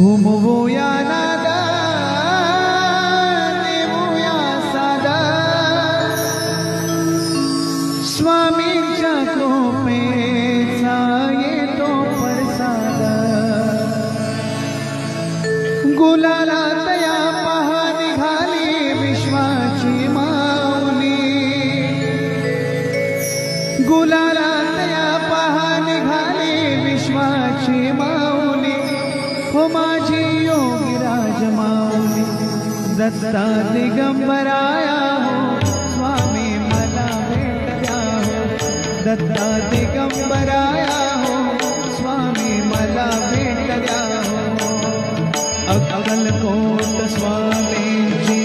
घुमवूया नादा देऊया सादा स्वामींच्या कृपेचा येतो प्रसाद गुलालात या पहा निघाली विश्वाची माऊली गुलालात या पहा निघाली विश्वाची माऊली हो माझी योगीराज माऊली दत्ता दिगंबराया हो स्वामी मला भेट द्या हो दत्ता दिगंबराया हो स्वामी मला भेट द्या हो अक्कलकोट स्वामींची